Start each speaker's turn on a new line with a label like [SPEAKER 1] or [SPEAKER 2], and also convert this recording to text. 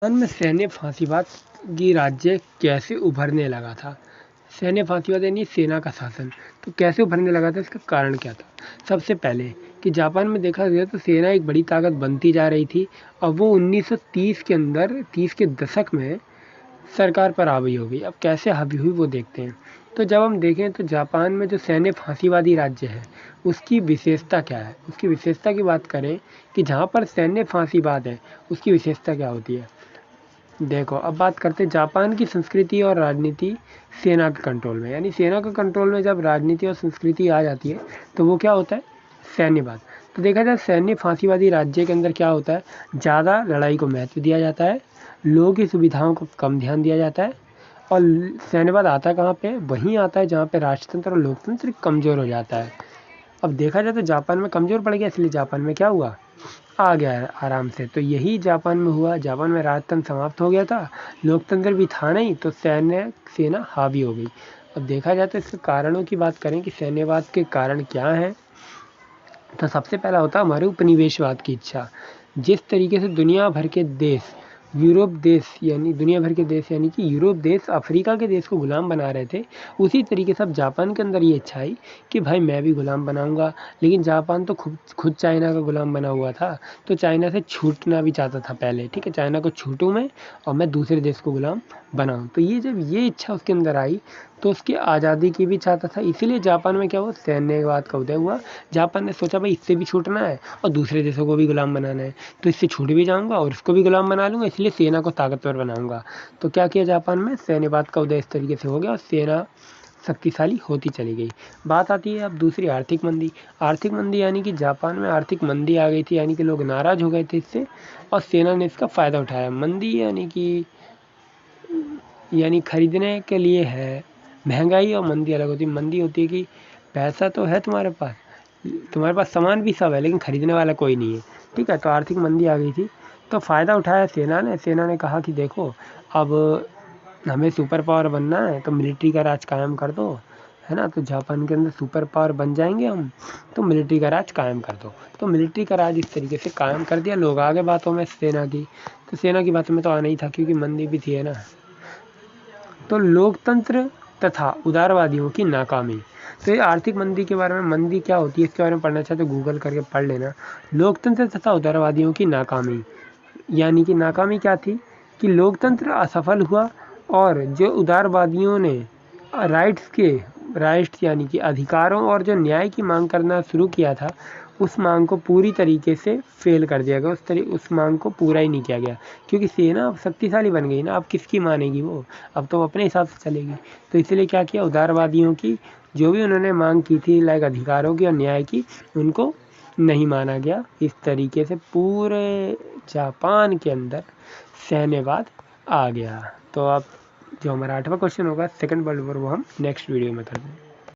[SPEAKER 1] Japan में सैन्य फांसीवाद की राज्य कैसे उभरने लगा था? सैन्य फांसीवाद यानी सेना का शासन। तो कैसे उभरने लगा था, इसका कारण क्या था? सबसे पहले कि जापान में देखा गया तो सेना एक बड़ी ताकत बनती जा रही थी। अब वो 1930 के अंदर 30 के दशक में सरकार पर हावी हो गई। अब कैसे हावी हुई वो देखते हैं। तो जब हम देखें तो जापान में जो सैन्य फांसीवादी राज्य है उसकी विशेषता क्या है? उसकी विशेषता की बात करें कि जहाँ पर सैन्य फांसीवाद है उसकी विशेषता क्या होती है? देखो, अब बात करते हैं जापान की संस्कृति और राजनीति सेना के कंट्रोल में। यानी सेना के कंट्रोल में जब राजनीति और संस्कृति आ जाती है तो वो क्या होता है? सैन्यवाद। तो देखा जाए सैन्य फांसीवादी राज्य के अंदर क्या होता है? ज़्यादा लड़ाई को महत्व दिया जाता है, लोगों की सुविधाओं को कम ध्यान दिया जाता है। और सैन्यवाद आता कहाँ पे? वहीं आता है जहाँ पे राष्ट्रतंत्र और लोकतंत्र कमज़ोर हो जाता है। अब देखा जाए तो जापान में कमज़ोर पड़ गया, इसलिए जापान में क्या हुआ? आ गया है आराम से। तो यही जापान में हुआ। जापान में राजतंत्र समाप्त हो गया था, लोकतंत्र भी था नहीं, तो सेना हावी हो गई। अब देखा जाए तो इसके कारणों की बात करें कि सैन्यवाद के कारण क्या हैं, तो सबसे पहला होता है हमारे उपनिवेशवाद की इच्छा। जिस तरीके से दुनिया भर के देश यूरोप देश यानी दुनिया भर के देश यानी कि यूरोप देश अफ्रीका के देश को गुलाम बना रहे थे, उसी तरीके से अब जापान के अंदर ये इच्छा आई कि भाई मैं भी गुलाम बनाऊंगा। लेकिन जापान तो खुद चाइना का गुलाम बना हुआ था, तो चाइना से छूटना भी चाहता था पहले। ठीक है, चाइना को छूटूं मैं और मैं दूसरे देश को गुलाम बनाऊं। तो ये जब ये इच्छा उसके अंदर आई तो उसकी आज़ादी की भी चाहता था, इसीलिए जापान में क्या हुआ? सैन्यवाद का उदय हुआ। जापान ने सोचा भाई इससे भी छूटना है और दूसरे देशों को भी गुलाम बनाना है, तो इससे छूट भी जाऊंगा और इसको भी गुलाम बना लूंगा, इसलिए सेना को ताकतवर बनाऊंगा। तो क्या किया जापान में? सैन्यवाद का उदय इस तरीके से हो गया और सेना शक्तिशाली होती चली गई। बात आती है अब दूसरी, आर्थिक मंदी। आर्थिक मंदी यानी कि जापान में आर्थिक मंदी आ गई थी, यानी कि लोग नाराज़ हो गए थे इससे और सेना ने इसका फ़ायदा उठाया। मंदी यानी खरीदने के लिए है। महंगाई और मंदी अलग होती है। मंदी होती है कि पैसा तो है तुम्हारे पास सामान भी सब है, लेकिन खरीदने वाला कोई नहीं है। ठीक है, तो आर्थिक मंदी आ गई थी, तो फ़ायदा उठाया सेना ने कहा कि देखो, अब हमें सुपर पावर बनना है तो मिलिट्री का राज कायम कर दो, है ना। तो जापान के अंदर सुपर पावर बन जाएंगे हम, तो मिलिट्री का राज कायम कर दो। तो मिलिट्री का राज इस तरीके से कायम कर दिया। लोग आगे बातों में सेना की, तो सेना की बातों में तो आना ही था क्योंकि मंदी भी थी, है ना। तो लोकतंत्र तथा उदारवादियों की नाकामी। तो ये आर्थिक मंदी के बारे में, मंदी क्या होती है इसके बारे में पढ़ना चाहते तो गूगल करके पढ़ लेना। लोकतंत्र तथा उदारवादियों की नाकामी, यानी कि नाकामी क्या थी कि लोकतंत्र असफल हुआ और जो उदारवादियों ने राइट्स यानी कि अधिकारों और जो न्याय की मांग करना शुरू किया था, उस मांग को पूरी तरीके से फेल कर दिया गया। उस मांग को पूरा ही नहीं किया गया, क्योंकि सेना अब शक्तिशाली बन गई ना, अब किसकी मानेगी वो? अब तो अपने हिसाब से चलेगी। तो इसलिए क्या किया, उदारवादियों की जो भी उन्होंने मांग की थी, लाइक अधिकारों की और न्याय की, उनको नहीं माना गया। इस तरीके से पूरे जापान के अंदर सैन्यवाद आ गया। तो अब जो हमारा 8वां क्वेश्चन होगा सेकंड वर्ल्ड वॉर, वो हम नेक्स्ट वीडियो में कर देंगे।